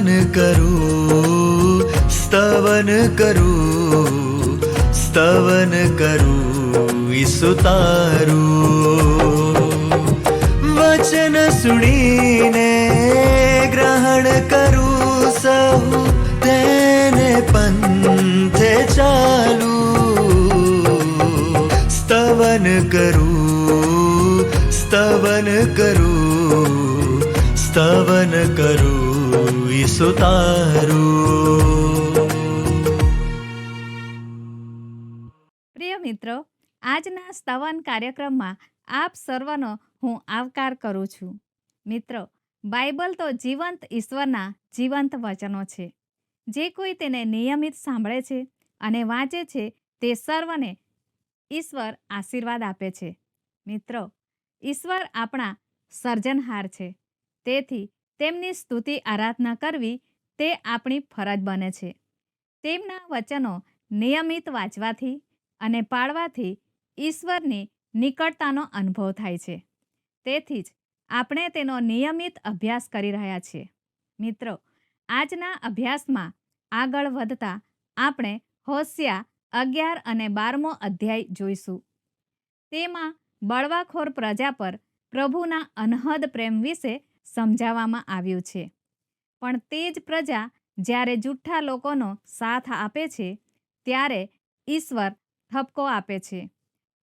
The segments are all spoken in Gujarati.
સ્તવન કરું, સ્તવન કરું, સ્તવન કરું ઈસુ તારું. વચન સુણીને ગ્રહણ કરું સહુ, તેને પંથે ચાલુ. સ્તવન કરું, સ્તવન કરું, સ્તવન કરું ઈસુ તારું. પ્રિય મિત્રો, આજના સ્તવન કાર્યક્રમમાં આપ સર્વનો હું આવકાર કરું છું. મિત્રો, બાઇબલ તો જીવંત ઈશ્વરના જીવંત વચનો છે. જે કોઈ તેને નિયમિત સાંભળે છે અને વાંચે છે તે સર્વને ઈશ્વર આશીર્વાદ આપે છે. મિત્રો, ઈશ્વર આપણા સર્જનહાર છે. તેથી તેમની સ્તુતિ આરાધના કરવી તે આપણી ફરજ બને છે. તેમના વચનો નિયમિત વાંચવાથી અને પાળવાથી ઈશ્વરની નિકટતાનો અનુભવ થાય છે. તેથી જ આપણે તેનો નિયમિત અભ્યાસ કરી રહ્યા છીએ. મિત્રો, આજના અભ્યાસમાં આગળ વધતા આપણે હોશિયા 11 અને 12મો અધ્યાય જોઈશું. તેમાં બળવાખોર પ્રજા પર પ્રભુના અનહદ પ્રેમ વિશે સમજાવવામાં આવ્યું છે. પણ તે જ પ્રજા જ્યારે જૂઠ્ઠા લોકોનો સાથ આપે છે ત્યારે ઈશ્વર ઠપકો આપે છે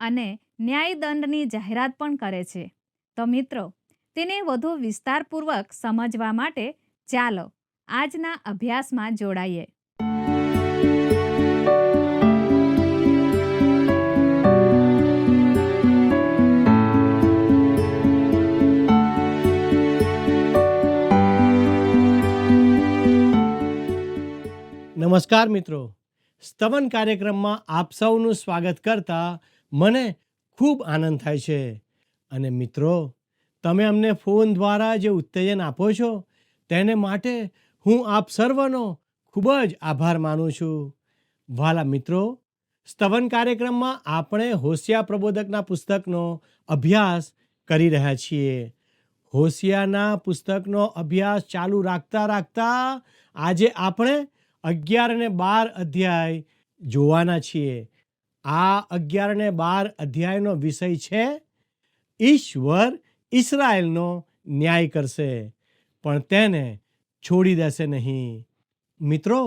અને ન્યાયદંડની જાહેરાત પણ કરે છે. તો મિત્રો, તેને વધુ વિસ્તારપૂર્વક સમજવા માટે ચાલો આજના અભ્યાસમાં જોડાઈએ. નમસ્કાર મિત્રો, સ્તવન કાર્યક્રમમાં આપ સૌનું સ્વાગત કરતા મને ખૂબ આનંદ થાય છે. અને મિત્રો, તમે અમને ફોન દ્વારા જે ઉત્તેજન આપો છો તેને માટે હું આપ સર્વનો ખૂબ જ આભાર માનું છું. વ્હાલા મિત્રો, સ્તવન કાર્યક્રમમાં આપણે હોશિયા પ્રબોધકના પુસ્તકનો અભ્યાસ કરી રહ્યા છીએ. હોશિયાના પુસ્તકનો અભ્યાસ ચાલુ રાખતા આજે આપણે 11 અને 12 અધ્યાય જોવાના છીએ. આ 11 અને 12 અધ્યાયનો વિષય છે ઈશ્વર ઇઝરાયલનો ન્યાય કરશે પણ તેને છોડી દેશે નહીં. મિત્રો,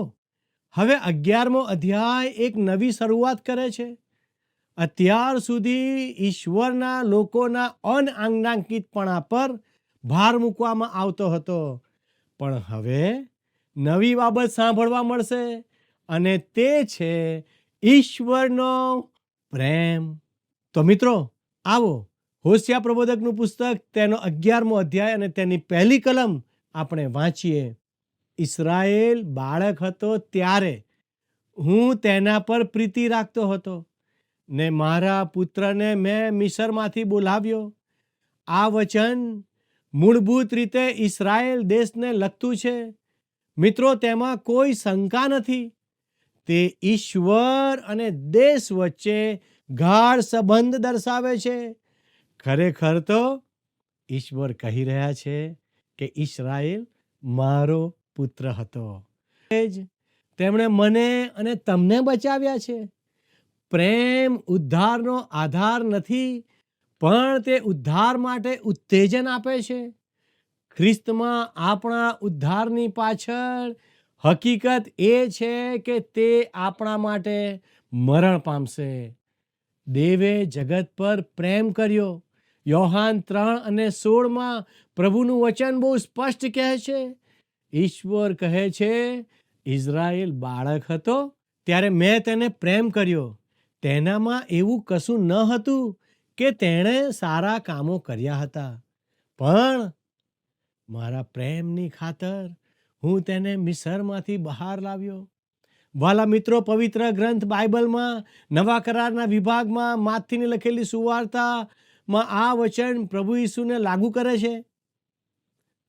હવે 11મો અધ્યાય એક નવી શરૂઆત કરે છે. અત્યાર સુધી ઈશ્વરના લોકોના અનાજ્ઞાકિતપણા પર ભાર મૂકવામાં આવતો હતો, પણ હવે નવી બાબત સાંભળવા મળશે અને તે છે ઈશ્વરનો પ્રેમ. તો મિત્રો, આવો હોશિયા પ્રબોધકનું પુસ્તક તેનો 11મો અધ્યાય અને તેની પહેલી કલમ આપણે વાંચીએ. ઇઝરાયેલ બાળક હતો ત્યારે હું તેના પર પ્રીતિ રાખતો હતો ને મારા પુત્રને મેં મિસરમાંથી બોલાવ્યો. આ વચન મૂળભૂત રીતે ઇઝરાયેલ દેશને લગતું છે. મિત્રો, તેમાં કોઈ શંકા નથી. તે ઈશ્વર અને દેશ વચ્ચે ગાઢ સંબંધ દર્શાવે છે. ખરેખર તો ઈશ્વર કહી રહ્યા છે કે ઇઝરાયેલ મારો પુત્ર હતો. તેમણે મને અને તમને બચાવ્યા છે. પ્રેમ ઉદ્ધારનો આધાર નથી, પણ તે ઉદ્ધાર માટે ઉત્તેજન આપે છે. ખ્રિસ્તમાં આપણા ઉદ્ધારની પાછળ હકીકત એ છે કે તે આપણા માટે મરણ પામશે. દેવે જગત પર પ્રેમ કર્યો. યોહાન 3 અને 16માં પ્રભુનું વચન બહુ સ્પષ્ટ કહે છે. ઈશ્વર કહે છે, ઇઝરાયેલ બાળક હતો ત્યારે મેં તેને પ્રેમ કર્યો. તેનામાં એવું કશું ન હતું કે તેણે સારા કામો કર્યા હતા, પણ મારા પ્રેમની ખાતર હું તેને મિસરમાંથી બહાર લાવ્યો. વાલા મિત્રો, પવિત્ર ગ્રંથ બાઇબલમાં નવા કરારના વિભાગમાં માથીની લખેલી સુવાર્તામાં આ વચન પ્રભુ ઈસુને લાગુ કરે છે,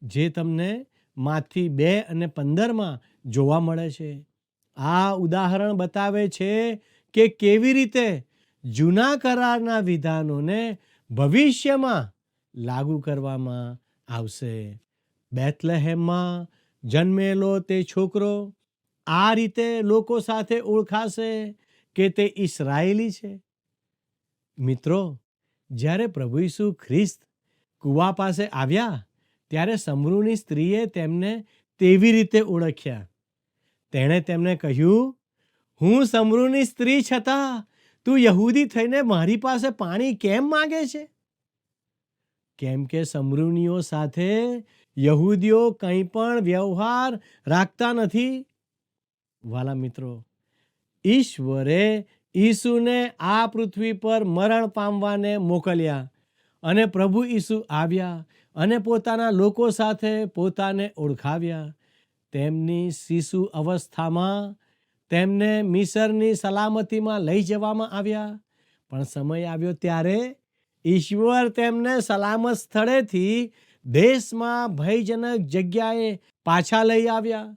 જે તમને માથી 2 અને 15માં જોવા મળે છે. આ ઉદાહરણ બતાવે છે કે કેવી રીતે જૂના કરારના વિધાનોને ભવિષ્યમાં લાગુ કરવામાં આવશે. બેથલેહેમમાં જન્મેલો તે છોકરો આ રીતે લોકો સાથે ઓળખાશે કે તે ઇસ્રાયેલી છે. મિત્રો, જ્યારે પ્રભુ ઈસુ ખ્રિસ્ત કૂવા પાસે આવ્યા ત્યારે સમરૂની સ્ત્રીએ તેમને તેવી રીતે ઓળખ્યા. તેણે તેમને કહ્યું, હું સમરૂની સ્ત્રી છતાં તું યહૂદી થઈને મારી પાસે પાણી કેમ માગે છે? કેમ કે સમરૂનીઓ સાથે યહૂદીઓ કંઈ પણ વ્યવહાર રાખતા નથી. વાલા મિત્રો, ઈશ્વરે ઈસુને આ પૃથ્વી પર મરણ પામવાને મોકલ્યા અને પ્રભુ ઈસુ આવ્યા અને પોતાના લોકો સાથે પોતાને ઓળખાવ્યા. તેમની શિશુ અવસ્થામાં તેમને મિસરની સલામતીમાં લઈ જવામાં આવ્યા. પણ સમય આવ્યો ત્યારે ઈશ્વર તેમને સલામત સ્થળેથી દેશમાં ભયજનક જગ્યાએ પાછા લઈ આવ્યા.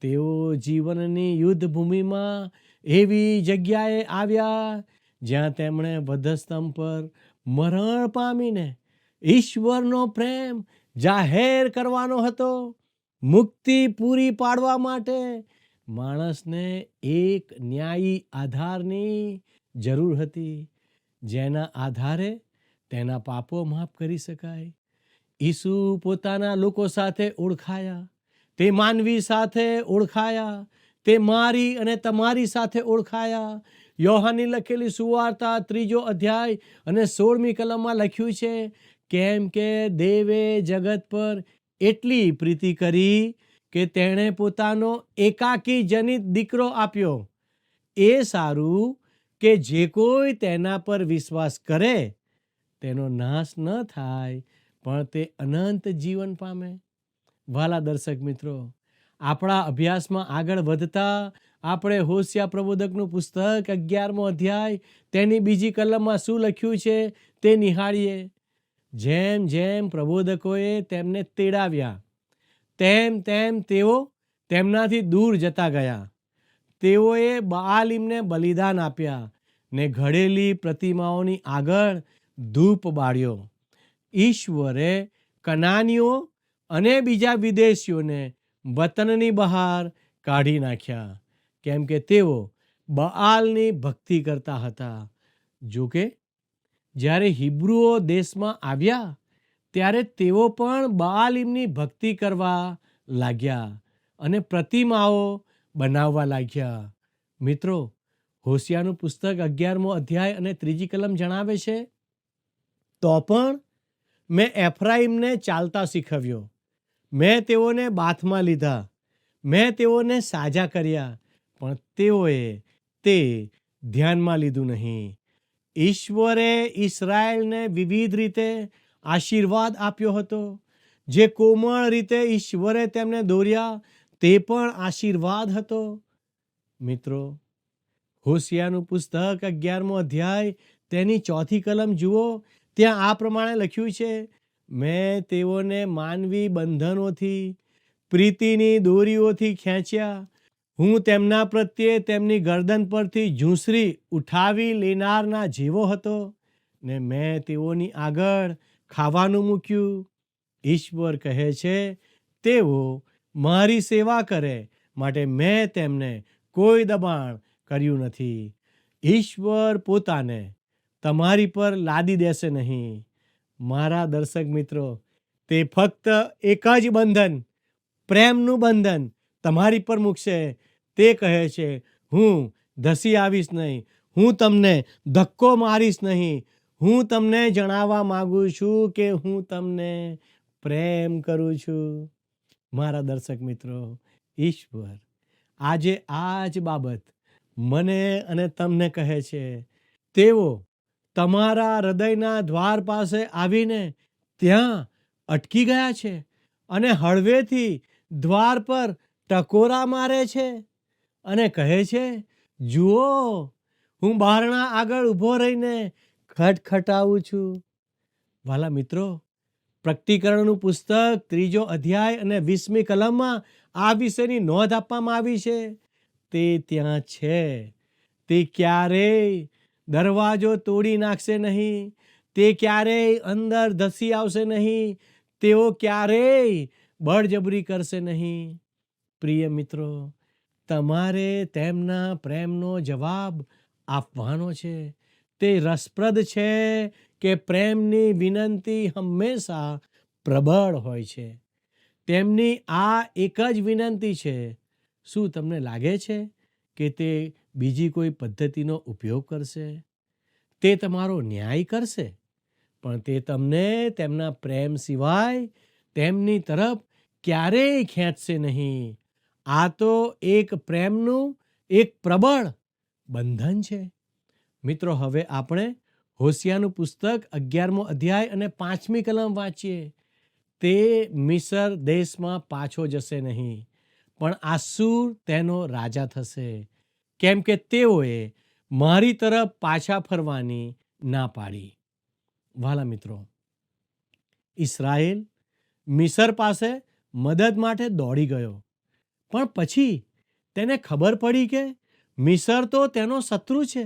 તેઓ જીવનની યુદ્ધ ભૂમિમાં એવી જગ્યાએ આવ્યા જ્યાં તેમણે વધસ્તંભ પર મરણ પામીને ઈશ્વરનો પ્રેમ જાહેર કરવાનો હતો. મુક્તિ પૂરી પાડવા માટે માણસને એક ન્યાયી આધારની જરૂર હતી, જેના આધારે તેના પાપો માફ કરી શકાય. ઈસુ પોતાના લોકો સાથે ઓળખાયા, તે માનવી સાથે ઓળખાયા, તે મારી અને તમારી સાથે ઓળખાયા. યોહાનની લખેલી સુવાર્તા 3 અધ્યાય અને 16મી કલમમાં લખ્યું છે, કેમ કે દેવે જગત પર એટલી પ્રીતિ કરી કે તેણે પોતાનો એકાકી જનિત દીકરો આપ્યો. એ સારું કે જે કોઈ તેના પર વિશ્વાસ કરે તેનો નાશ ન થાય, પણ તે અનંત જીવન પામે. વાલા દર્શક મિત્રો, આપણા અભ્યાસમાં આગળ વધતા આપણે હોશિયા પ્રબોધકનું પુસ્તક 11મો અધ્યાય તેની 2જી કલમમાં શું લખ્યું છે તે નિહાળીએ. જેમ જેમ પ્રબોધકોએ તેમને તેડાવ્યા તેમ તેમ તેઓ તેમનાથી દૂર જતા ગયા. તેઓએ બઆલીમને બલિદાન આપ્યા ને ઘડેલી પ્રતિમાઓની આગળ ધૂપ બાળ્યો. ઈશ્વરે કનાનીઓ અને બીજા વિદેશીઓને વતનની બહાર કાઢી નાખ્યા, કેમ કે તેઓ બઆલની ભક્તિ કરતા હતા. જોકે જ્યારે હિબ્રુઓ દેશમાં આવ્યા ત્યારે તેઓ પણ બઆલીમની ભક્તિ કરવા લાગ્યા અને પ્રતિમાઓ બનાવવા લાગ્યા. મિત્રો, હોશિયાનું પુસ્તક 11મો અધ્યાય અને 3જી કલમ જણાવે છે, તો પણ મેં એફ્રાઈમને ચાલતા શીખવ્યો, મેં તેઓને બાથમાં લીધા, મેં તેઓને સાજા કર્યા, પણ તેઓએ તે ધ્યાનમાં લીધું નહીં. ઈશ્વરે ઇસરાયેલને વિવિધ રીતે આશીર્વાદ આપ્યો હતો. જે કોમળ રીતે ઈશ્વરે તેમને દોર્યા તે પણ આશીર્વાદ હતો. મિત્રો, હોશિયાનું પુસ્તક 11મો અધ્યાય તેની 4થી કલમ જુઓ. ત્યાં આ પ્રમાણે લખ્યું છે, મેં તેઓને માનવી બંધનોથી, પ્રીતિની દોરીઓથી ખેંચ્યા. હું તેમના પ્રત્યે તેમની ગરદન પરથી ઝૂંસરી ઉઠાવી લેનારના જેવો હતો ને મેં તેઓની આગળ ખાવાનું મૂક્યું. ઈશ્વર કહે છે, તેઓ મારી સેવા કરે માટે મેં તેમને કોઈ દબાણ કર્યું નથી. ઈશ્વર પોતાને તમારી પર લાદી દેશે નહીં. મારા દર્શક મિત્રો, તે ફક્ત એક જ બંધન, પ્રેમનું બંધન તમારી પર મૂકશે. તે કહે છે, હું ધસી આવીશ નહીં, હું તમને ધક્કો મારીશ નહીં. હું તમને જણાવવા માંગુ છું કે હું તમને પ્રેમ કરું છું. મારા દર્શક મિત્રો, ઈશ્વર આજે આ જ બાબત મને અને તમને કહે છે. તેઓ તમારા હૃદયના દ્વાર પાસે આવીને ત્યાં અટકી ગયા છે અને હળવેથી દ્વાર પર ટકોરા મારે છે અને કહે છે, જુઓ, હું બારણા આગળ ઊભો રહીને ખટખટાવું છું. વાલા મિત્રો, પ્રકટીકરણનું પુસ્તક 3 અધ્યાય અને 20મી કલમમાં આ વિશેની નોંધ આપવામાં આવી છે. તે ત્યાં છે. તે ક્યારેય દરવાજો તોડી નાખશે નહીં, તે ક્યારેય અંદર ધસી આવશે નહીં, તેઓ ક્યારેય બળજબરી કરશે નહીં. પ્રિય મિત્રો, તમારે તેમના પ્રેમનો જવાબ આપવાનો છે. તે રસપ્રદ છે કે પ્રેમની વિનંતી હંમેશા પ્રબળ હોય છે. તેમની આ એક જ વિનંતી છે. શું તમને લાગે છે કે તે બીજી કોઈ પદ્ધતિનો ઉપયોગ કરશે? તે તમારો ન્યાય કરશે, પણ તે તમને તેમના પ્રેમ સિવાય તેમની તરફ ક્યારેય ખેંચશે નહીં. આ તો એક પ્રેમનું એક પ્રબળ બંધન છે. મિત્રો, હવે આપણે હોશિયાનું પુસ્તક 11મો અધ્યાય અને 5મી કલમ વાંચીએ. તે મિસર દેશમાં પાછો જશે નહીં, પણ આસુર તેનો રાજા થશે, કેમ કે તેઓએ મારી તરફ પાછા ફરવાની ના પાડી. વાલા મિત્રો, ઇસ્રાયેલ મિસર પાસે મદદ માટે દોડી ગયો, પણ પછી તેને ખબર પડી કે મિસર તો તેનો શત્રુ છે.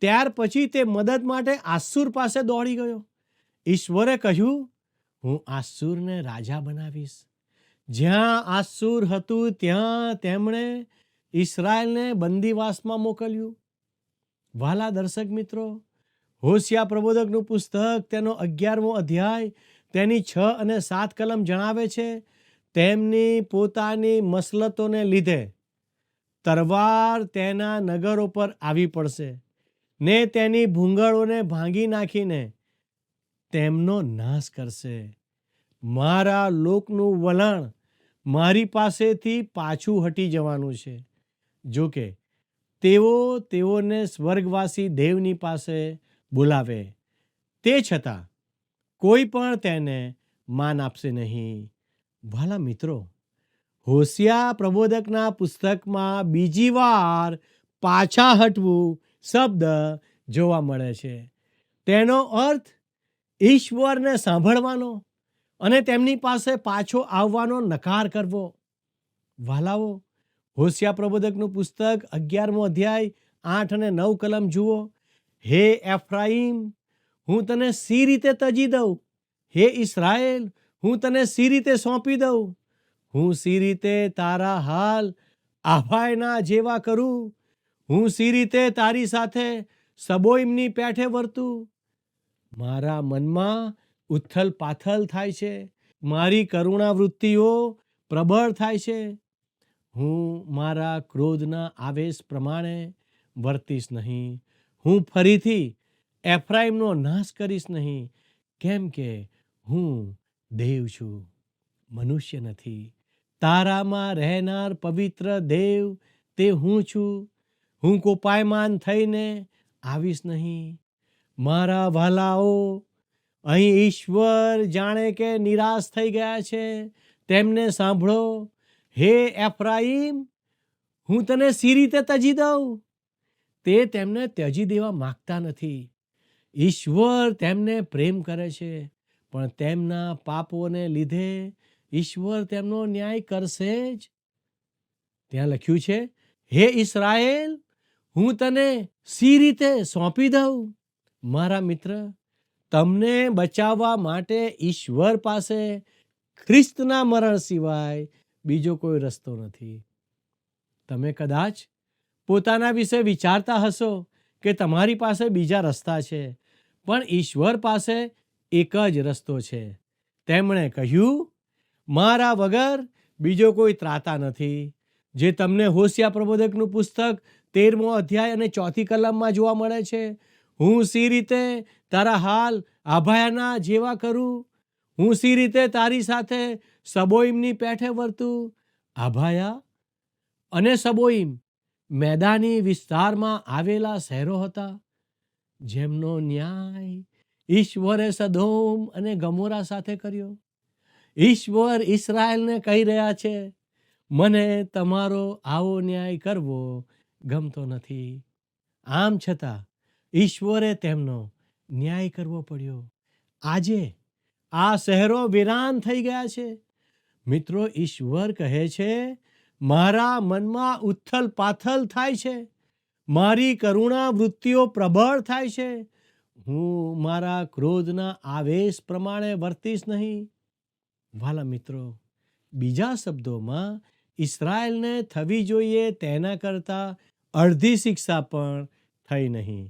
ત્યાર પછી તે મદદ માટે આસુર પાસે દોડી ગયો. ઈશ્વરે કહ્યું, હું આસુરને રાજા બનાવીશ. જ્યાં આસુર હતું ત્યાં તેમણે ઇસ્રાયેલને બંદીવાસમાં મોકલ્યું. વાલા દર્શક મિત્રો, હોશિયા પ્રબોધકનું પુસ્તક તેનો 11મો અધ્યાય તેની 6 અને 7 કલમ જણાવે છે, તેમની પોતાની મસલતોને લીધે તરવાર તેના નગરો પર આવી પડશે ને તેની ભૂંગળોને ભાંગી નાખીને તેમનો નાશ કરશે. મારા લોકનું વલણ મારી પાસેથી પાછું હટી જવાનું છે. જો કે તેઓને સ્વર્ગવાસી દેવની પાસે બોલાવે, તે છતાં કોઈ પણ તેને માન આપશે નહીં. વાલા મિત્રો, હોશિયા પ્રબોધકના પુસ્તકમાં બીજી વાર પાછા હટવું શબ્દ જોવા મળે છે. તેનો અર્થ ઈશ્વરને સાંભળવાનો અને તેમની પાસે પાછો આવવાનો નકાર કરવો. વાલાઓ, હોશિયા પ્રબોધકનું પુસ્તક 11મો અધ્યાય 8 અને 9 કલમ જુઓ. હે એફ્રાઈમ, હું તને સી રીતે તજી દઉં? હે ઇસ્રાયેલ, હું તને સી રીતે સોંપી દઉં? હું સી રીતે તારા હાલ આભાયના જેવા કરું? હું સી રીતે તારી સાથે સબોઈમની પેઠે વર્તું? મારા મનમાં ઉથલ પાથલ થાય છે, મારી કરુણા વૃત્તિઓ પ્રબળ થાય છે. હું મારા ક્રોધના આવેશ પ્રમાણે વર્તીશ નહીં. હું ફરીથી એફ્રાઈમનો નાશ કરીશ નહીં, કેમ કે હું દેવ છું, મનુષ્ય નથી. તારામાં રહેનાર પવિત્ર દેવ તે હું છું. હું કોપાયમાન થઈને આવીશ નહીં. મારા વાલાઓ, અહીં ઈશ્વર જાણે કે નિરાશ થઈ ગયા છે. તેમને સાંભળો. હે એફ્રાઈમ, હું તને સી રીતે તજી દઉં? તે તેમને ત્યજી દેવા માંગતા નથી. ઈશ્વર તેમને પ્રેમ કરે છે, પણ તેમના પાપોને લીધે ઈશ્વર તેમનો ન્યાય કરશે જ. ત્યાં લખ્યું છે, હે ઇસ્રાયેલ, હું તને સી રીતે સોંપી દઉં? મારા મિત્ર, તમને બચાવવા માટે ઈશ્વર પાસે ખ્રિસ્તના મરણ સિવાય બીજો કોઈ રસ્તો નથી. તમે કદાચ પોતાના વિશે વિચારતા હશો કે તમારી પાસે બીજા રસ્તા છે, પણ ઈશ્વર પાસે એક જ રસ્તો છે. તેમણે કહ્યું, મારા વગર બીજો કોઈ ત્રાતા નથી. જે તમને હોશિયા પ્રબોધકનું પુસ્તક 13મો અધ્યાય અને 4 કલમમાં જોવા મળે છે. હું સી રીતે તારા હાલ આભાયાના જેવા કરું? હું સી રીતે તારી સાથે સબોઈમની પેઠે વર્તું? આભાયા અને સબોઈમ મેદાની વિસ્તારમાં આવેલા શહેરો હતા, જેમનો ન્યાય ઈશ્વરે સદોમ અને ગમોરા સાથે કર્યો. ઈશ્વર ઇસ્રાયેલને કહી રહ્યા છે, મને તમારો આવો ન્યાય કરવો ગમતો નથી. આમ છતાં ઈશ્વરે તેમનો ન્યાય કરવો પડ્યો. આજે આ શહેરો વિરાન થઈ ગયા છે. મિત્રો, ઈશ્વર કહે છે, મારા મનમાં ઉથલ પાથલ થાય છે, મારી કરુણા વૃત્તિઓ પ્રબળ થાય છે. હું મારા ક્રોધના આવેશ પ્રમાણે વર્તીશ નહીં. વાલા મિત્રો, બીજા શબ્દોમાં ઇસ્રાયેલને થવી જોઈએ તેના કરતાં અડધી શિક્ષા પણ થઈ નહીં.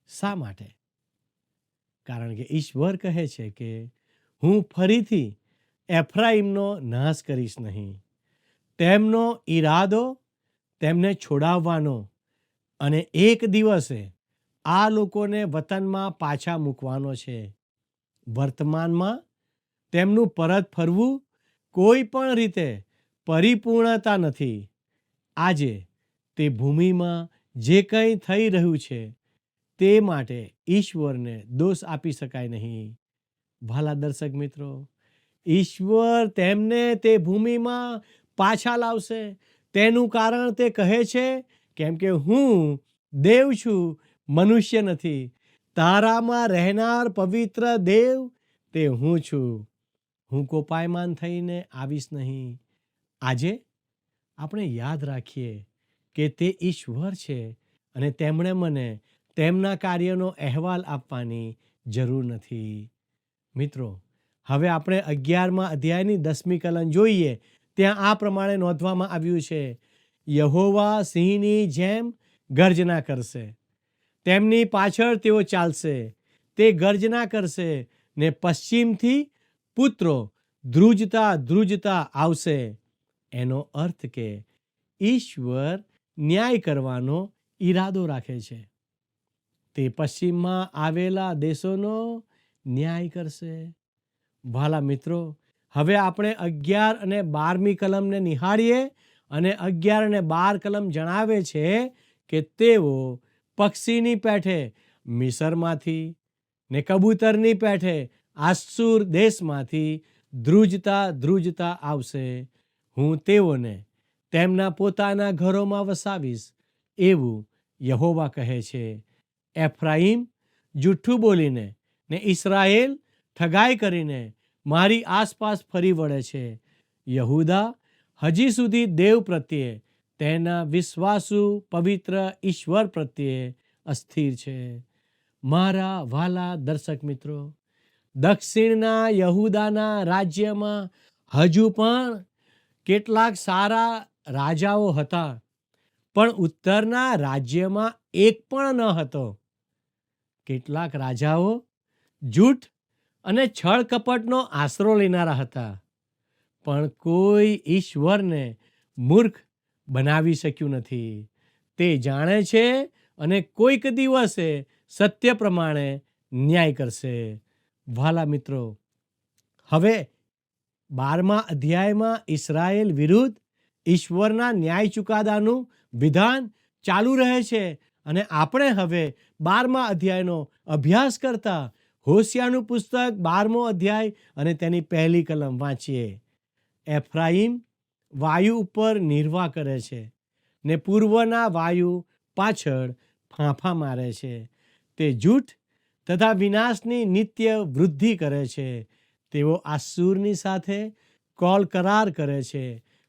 શા માટે? કારણ કે ઈશ્વર કહે છે કે હું ફરીથી એફ્રાઈમનો નાશ કરીશ નહીં. તેમનો ઈરાદો તેમને છોડાવવાનો અને એક દિવસે આ લોકોને વતનમાં પાછા મૂકવાનો છે. વર્તમાનમાં તેમનું પરત ફરવું કોઈ પણ રીતે પરિપૂર્ણતા નથી. આજે તે ભૂમિમાં જે કંઈ થઈ રહ્યું છે તે માટે ઈશ્વરને દોષ આપી શકાય નહીં. ભાલા દર્શક મિત્રો, ઈશ્વર તેમને તે ભૂમિમાં પાછા લાવશે. તેનું કારણ તે કહે છે, કેમ કે હું દેવ છું, મનુષ્ય નથી. તારામાં રહેનાર પવિત્ર દેવ તે હું છું. હું કોપાયમાન થઈને આવીશ નહીં. આજે આપણે યાદ રાખીએ કે તે ઈશ્વર છે અને તેમણે મને તેમના કાર્યનો અહેવાલ આપવાની જરૂર નથી. મિત્રો, હવે આપણે 11મા અધ્યાયની 10મી કલમ જોઈએ. ત્યાં આ પ્રમાણે નોંધવામાં આવ્યું છે, યહોવા સિંહની જેમ ગર્જના કરશે. તેમની પાછળ તેઓ ચાલશે. તે ગર્જના કરશે ને પશ્ચિમથી પુત્રો ધ્રુજતા ધ્રુજતા આવશે. એનો અર્થ કે ઈશ્વર ન્યાય કરવાનો ઈરાદો રાખે છે. તે પશ્ચિમમાં આવેલા દેશોનો ન્યાય કરશે. ભાલા મિત્રો, હવે આપણે 11 અને 12મી કલમને નિહાળીએ અને 11 અને 12 કલમ જણાવે છે કે તેઓ પક્ષીની પેઠે મિસરમાંથી ને કબૂતરની પેઠે આસુર દેશમાંથી ધ્રુજતા ધ્રુજતા આવશે. હું તેઓને તેમના પોતાના ઘરોમાં વસાવીશ, એવું યહોવા કહે છે. એફ્રાઈમ જૂઠ્ઠું બોલીને ને ઇસ્રાયેલ ઠગાઈ કરીને મારી આસપાસ ફરી વળે છે. યહૂદા હજી સુધી દેવ પ્રત્યે, તેના વિશ્વાસુ પવિત્ર ઈશ્વર પ્રત્યે અસ્થિર છે. મારા વાલા દર્શક મિત્રો, દક્ષિણના યહૂદાના રાજ્યમાં હજુ પણ કેટલાક સારા રાજાઓ હતા, પણ ઉત્તરના રાજ્યમાં એક પણ ન હતો. કેટલાક રાજાઓ જૂઠ અને છળ કપટનો આશરો લેનારા હતા, પણ કોઈ ઈશ્વરને મૂર્ખ બનાવી શક્યું નથી. તે જાણે છે અને કોઈક દિવસે સત્ય પ્રમાણે ન્યાય કરશે. વાલા મિત્રો, હવે 12મા અધ્યાયમાં ઇસ્રાયેલ વિરુદ્ધ ઈશ્વરના ન્યાય ચુકાદાનું વિધાન ચાલુ રહે છે અને આપણે હવે 12મા અધ્યાયનો અભ્યાસ કરતા હોશિયાનું પુસ્તક 12મો અધ્યાય અને તેની પહેલી કલમ વાંચીએ. એફ્રાઈમ વાયુ ઉપર નિર્વાહ કરે છે ને પૂર્વના વાયુ પાછળ ફાંફા મારે છે. તે જૂઠ તથા વિનાશની નિત્ય વૃદ્ધિ કરે છે. તેઓ આસુરની સાથે કોલ કરાર કરે છે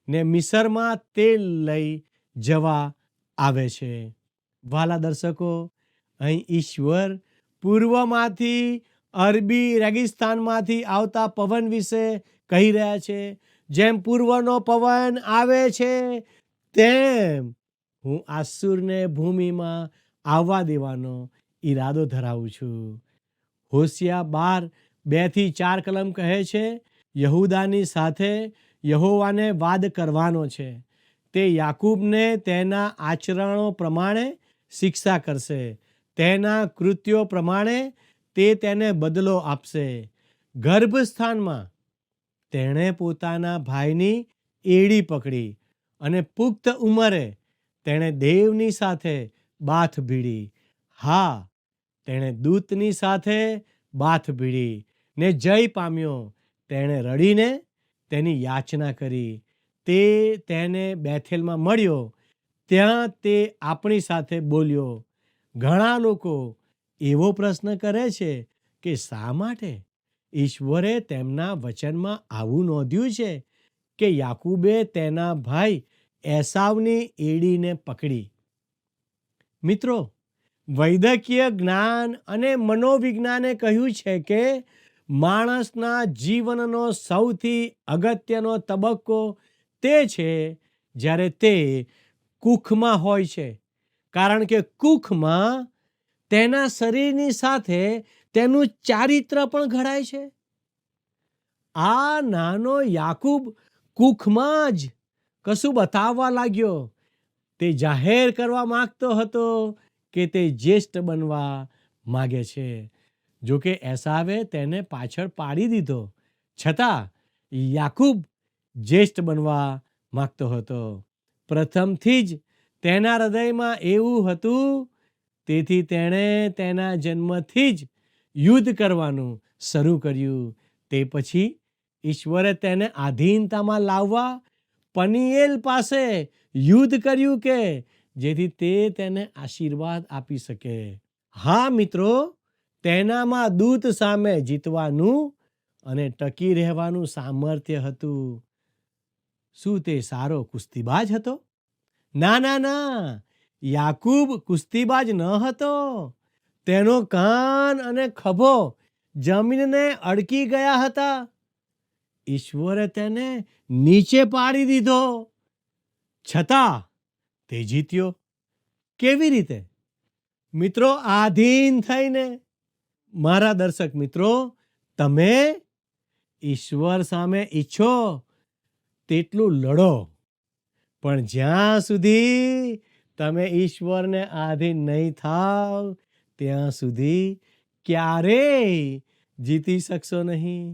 ને મિસરમાં તેલ લઈ જવા આવે છે. વાલા દર્શકો, અહીં ઈશ્વર પૂર્વમાંથી અરબી રેગિસ્તાનમાંથી આવતા પવન વિશે કહી રહ્યા છે. જેમ પૂર્વનો પવન આવે છે તેમ હું આસુરને ભૂમિમાં આવવા દેવાનો ઈરાદો ધરાવું છું. હોશિયા 12:2-4 કલમ કહે છે, યહૂદાની સાથે યહોવાને વાદ કરવાનો છે. તે યાકૂબને તેના આચરણો પ્રમાણે શિક્ષા કરશે. તેના કૃત્યો પ્રમાણે તે તેને બદલો આપશે. ગર્ભસ્થાનમાં તેણે પોતાના ભાઈની એડી પકડી અને પુખ્ત ઉંમરે તેણે દેવની સાથે બાથ ભીડી. હા, તેણે દૂતની સાથે બાથ ભીડી ને જય પામ્યો. તેણે રડીને તેની યાચના કરી. તે તેને બેથેલમાં મળ્યો. ત્યાં તે આપણી સાથે બોલ્યો. ઘણા લોકો એવો પ્રશ્ન કરે છે કે શા માટે ઈશ્વરે તેમના વચનમાં આવું નોંધ્યું છે કે યાકૂબે તેના ભાઈ એસાવની એડીને પકડી. મિત્રો, વૈદ્યકીય જ્ઞાન અને મનોવિજ્ઞાને કહ્યું છે કે માણસના જીવનનો સૌથી અગત્યનો તબક્કો તે છે જ્યારે તે કુખમાં હોય છે. કારણ કે કુખમાં તેના શરીરની સાથે તેનું ચારિત્ર પણ ઘડાય છે. આ નાનો યાકૂબ કુખમાં જ કશું બતાવવા લાગ્યો. તે જાહેર કરવા માંગતો હતો કે તે જ્યેષ્ઠ બનવા માગે છે. જો કે એસાવે તેને પાછળ પાડી દીધો, છતાં યાકૂબ જ્યેષ્ઠ બનવા માંગતો હતો. પ્રથમથી જ તેના હૃદયમાં એવું હતું, તેથી તેણે તેના જન્મથી જ યુદ્ધ કરવાનું શરૂ કર્યું. તે પછી ઈશ્વરે તેને આધીનતામાં લાવવા પનીએલ પાસે યુદ્ધ કર્યું કે જેથી તે તેને આશીર્વાદ આપી શકે. હા મિત્રો, તેનામાં દૂત સામે જીતવાનું અને ટકી રહેવાનું સામર્થ્ય હતું. શું તે સારો કુસ્તીબાજ હતો? ના ના ના, યાકૂબ કુસ્તીબાજ ન હતો. તેનો કાન અને ખભો જમીનને અડકી ગયા હતા. ઈશ્વરે તેને નીચે પાડી દીધો, છતાં તે જીત્યો. કેવી રીતે? મિત્રો, આધીન થઈને. મારા દર્શક મિત્રો, તમે ઈશ્વર સામે ઈચ્છો તેટલું લડો, પણ જ્યાં સુધી તમે ઈશ્વરને આધીન નહીં થાવ ત્યાં સુધી ક્યારેય જીતી શકશો નહીં.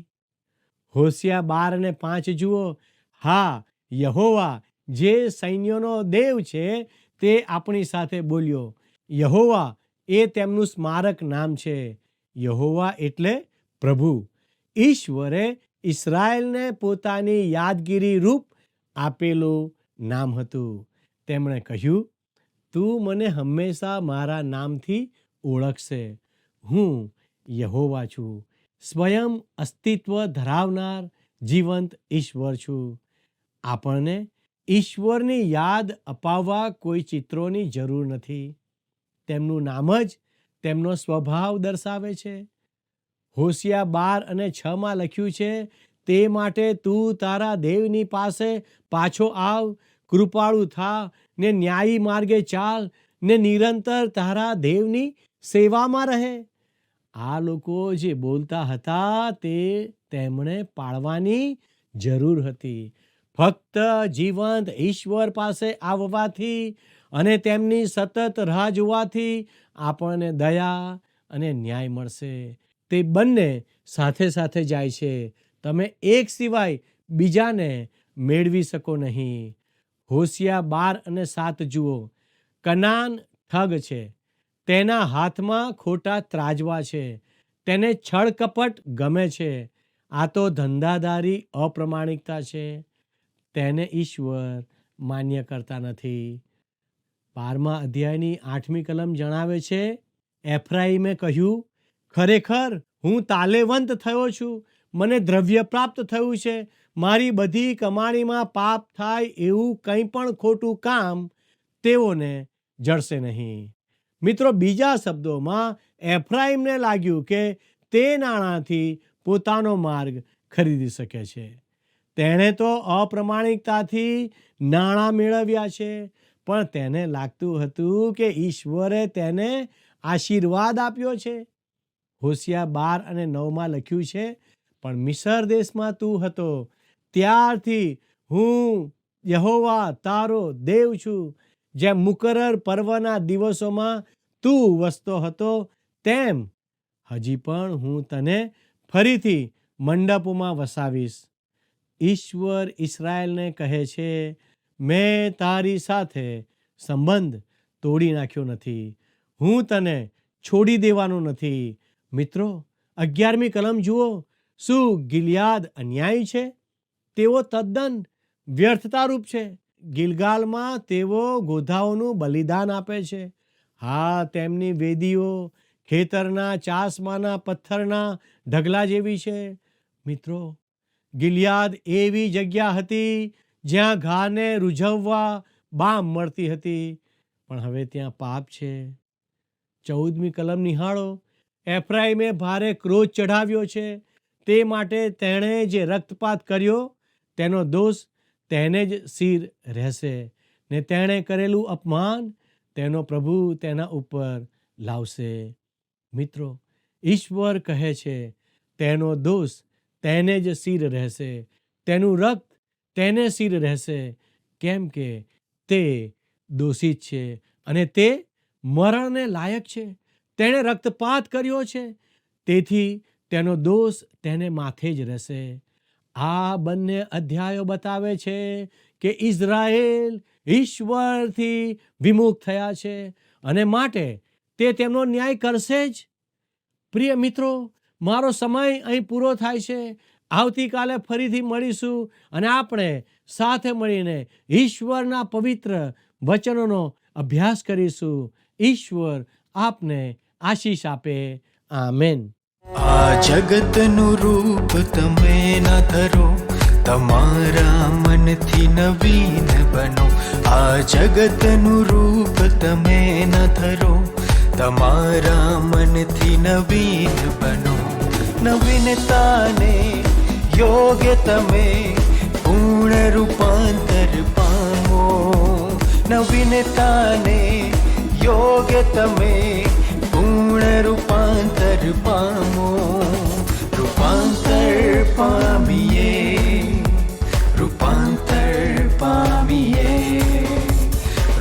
હોશિયા 12:5 જુઓ. હા, યહોવા જે સૈન્યોનો દેવ છે તે આપણી સાથે બોલ્યો. યહોવા એ તેમનું સ્મારક નામ છે. યહોવા એટલે પ્રભુ. ઈશ્વરે ઇસ્રાયેલને પોતાની યાદગીરી રૂપ આપેલું નામ હતું. તેમણે કહ્યું, તું મને હંમેશા મારા નામથી ઓળખશે. હું યહોવા છું, સ્વયં અસ્તિત્વ ધરાવનાર જીવંત ઈશ્વર છું. આપણને ઈશ્વરની યાદ અપાવવા કોઈ ચિત્રોની જરૂર નથી. તેમનું નામ જ તેમનો સ્વભાવ દર્શાવે છે. હોશિયા 12:6 લખ્યું છે, તે માટે તું તારા દેવની પાસે પાછો આવ, કૃપાળુ થા ને ન્યાયી માર્ગે ચાલ ને નિરંતર તારા દેવની સેવામાં રહે. આ લોકો જે બોલતા હતા તે તેમણે પાળવાની જરૂર હતી. ફક્ત જીવંત ઈશ્વર પાસે આવવાથી અને તેમની સતત રાહ જોવાથી આપણને દયા અને ન્યાય મળશે. તે બંને સાથે સાથે જાય છે. તમે એક સિવાય બીજાને મેળવી શકો નહીં. હોશિયા 12:7 જુઓ. કનાન ઠગ છે, તેના હાથમાં ખોટા ત્રાજવા છે, તેને છળ કપટ ગમે છે. આ તો ધંધાદારી અપ્રમાણિકતા છે. તેને ઈશ્વર માન્ય કરતા નથી. 12મા અધ્યાયની 8મી કલમ જણાવે છે, એફ્રાઈમે કહ્યું, ખરેખર હું તાલેવંત થયો છું, મને દ્રવ્ય પ્રાપ્ત થયું છે. મારી બધી કમાણીમાં પાપ થાય એવું કંઈ પણ ખોટું કામ તેઓને જડશે નહીં. મિત્રો, બીજા શબ્દોમાં એફ્રાઈમને લાગ્યું કે તે નાણાંથી પોતાનો માર્ગ ખરીદી શકે છે. તેણે તો અપ્રમાણિકતાથી નાણાં મેળવ્યા છે, પણ તેને લાગતું હતું કે ઈશ્વરે તેને આશીર્વાદ આપ્યો છે. હોશિયા 12:9 લખ્યું છે, પણ મિસર દેશમાં તું હતો ત્યારથી હું યહોવા તારો દેવ છું. જેમ મુકરર પર્વના દિવસોમાં તું વસતો હતો તેમ હજી પણ હું તને ફરીથી મંડપોમાં વસાવીશ. ઈશ્વર ઇસ્રાયેલને કહે છે, મેં તારી સાથે સંબંધ તોડી નાખ્યો નથી, હું તને છોડી દેવાનો નથી. મિત્રો, 11મી કલમ જુઓ. શું ગિલિયાદ અન્યાયી છે? તેઓ તદ્દન વ્યર્થતારૂપ છે. ગિલગાલમાં તેઓ ગોધાઓનું બલિદાન આપે છે. હા, તેમની વેદીઓ ખેતરના ચાસમાના પથ્થરના ઢગલા જેવી છે. મિત્રો, ગિલિયાદ એવી જગ્યા હતી જ્યાં ઘાને રૂઝવવા બામ મળતી હતી, પણ હવે ત્યાં પાપ છે. 14મી કલમ નિહાળો. એફ્રાઈમે ભારે ક્રોધ ચઢાવ્યો છે, તે માટે તેણે જે રક્તપાત કર્યો તેનો દોષ તેને જ સિર રહેશે, ને તેણે કરેલું અપમાન તેનો પ્રભુ તેના ઉપર લાવશે. મિત્રો, ઈશ્વર કહે છે તેનો દોષ તેને જ સિર રહેશે, તેનું રક્ત તેને સિર રહેશે, કેમ કે તે દોષિત છે અને તે મરણને લાયક છે. તેણે રક્તપાત કર્યો છે, તેથી તેનો દોષ તેને માથે જ રહેશે. આ બંને અધ્યાયો બતાવે છે કે ઇઝરાયેલ ઈશ્વરથી વિમુખ થયા છે અને માટે તે તેમનો ન્યાય કરશે જ. પ્રિય મિત્રો, મારો સમય અહીં પૂરો થાય છે. આવતીકાલે ફરીથી મળીશું અને આપણે સાથે મળીને ઈશ્વરના પવિત્ર વચનોનો અભ્યાસ કરીશું. ઈશ્વર આપને આશીષ આપે. આમેન. આ જગતનું રૂપ તમે ન ધરો, તમારા મનથી નવીન બનો. આ જગતનું રૂપ તમે ન ધરો, તમારા મનથી નવીન બનો. નવીનતાને યોગ્ય તમે પૂર્ણ રૂપાંતર પામો. નવીનતાને યોગ્ય તમે પૂર્ણ રૂપાંતર પામો. રૂપાંતર પામીએ, રૂપાંતર પામીએ,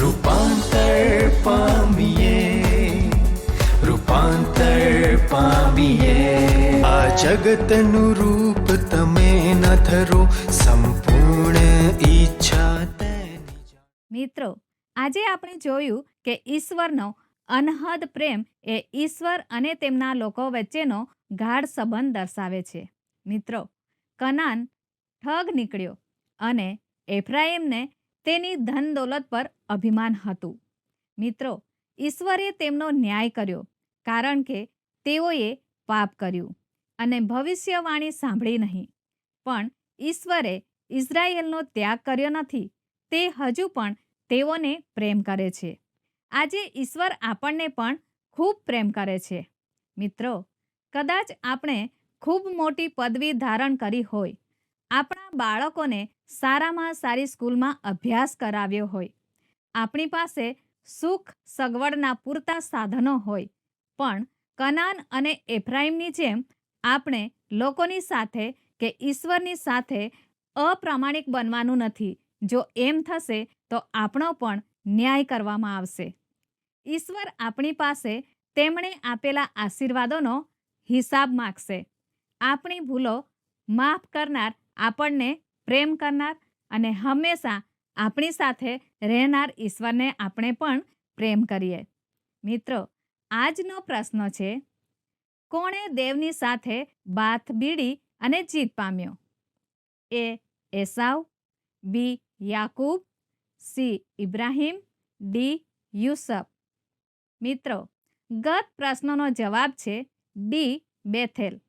રૂપાંતર પામીએ, રૂપાંતર પામીએ. આ જગતનું રૂપ તમે ન ધરો, સંપૂર્ણ ઈચ્છા તેની. મિત્રો, આજે આપણે જોયું કે ઈશ્વરનો અનહદ પ્રેમ એ ઈશ્વર અને તેમના લોકો વચ્ચેનો ગાઢ સંબંધ દર્શાવે છે. મિત્રો, કનાન ઠગ નીકળ્યો અને એફ્રાઈમને તેની ધન દોલત પર અભિમાન હતું. મિત્રો, ઈશ્વરે તેમનો ન્યાય કર્યો કારણ કે તેઓએ પાપ કર્યું અને ભવિષ્યવાણી સાંભળી નહીં. પણ ઈશ્વરે ઇઝરાયેલનો ત્યાગ કર્યો નથી. તે હજુ પણ તેઓને પ્રેમ કરે છે. આજે ઈશ્વર આપણને પણ ખૂબ પ્રેમ કરે છે. મિત્રો, કદાચ આપણે ખૂબ મોટી પદવી ધારણ કરી હોય, આપણા બાળકોને સારામાં સારી સ્કૂલમાં અભ્યાસ કરાવ્યો હોય, આપણી પાસે સુખ સગવડના પૂરતા સાધનો હોય, પણ કનાન અને એફ્રાઈમની જેમ આપણે લોકોની સાથે કે ઈશ્વરની સાથે અપ્રામાણિક બનવાનું નથી. જો એમ થશે તો આપણો પણ ન્યાય કરવામાં આવશે. ઈશ્વર આપણી પાસે તેમણે આપેલા આશીર્વાદોનો હિસાબ માગશે. આપણી ભૂલો માફ કરનાર, આપણને પ્રેમ કરનાર અને હંમેશા આપણી સાથે રહેનાર ઈશ્વરને આપણે પણ પ્રેમ કરીએ. મિત્રો, આજનો પ્રશ્ન છે, કોણે દેવની સાથે બાથ બીડી અને જીત પામ્યો? એ એસાવ, બી યાકૂબ, સી ઇબ્રાહિમ, ડી યુસફ. મિત્રો, ગત પ્રશ્નનો જવાબ છે ડી બેથેલ.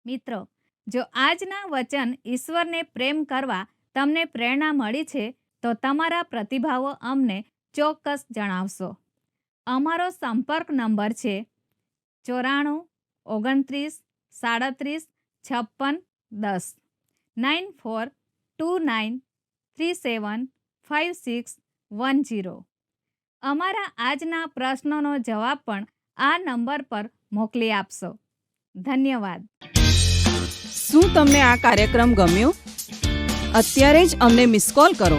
મિત્રો, જો આજના વચન ઈશ્વરને પ્રેમ કરવા તમને પ્રેરણા મળી છે તો તમારા પ્રતિભાવો અમને ચોક્કસ જણાવશો. અમારો સંપર્ક નંબર છે 94 29 37 56 10 9429375610. અમારા આજના પ્રશ્નોનો જવાબ પણ આ નંબર પર મોકલી આપશો. ધન્યવાદ. શું તમને આ કાર્યક્રમ ગમ્યો? અત્યારે જ અમને મિસ કોલ કરો.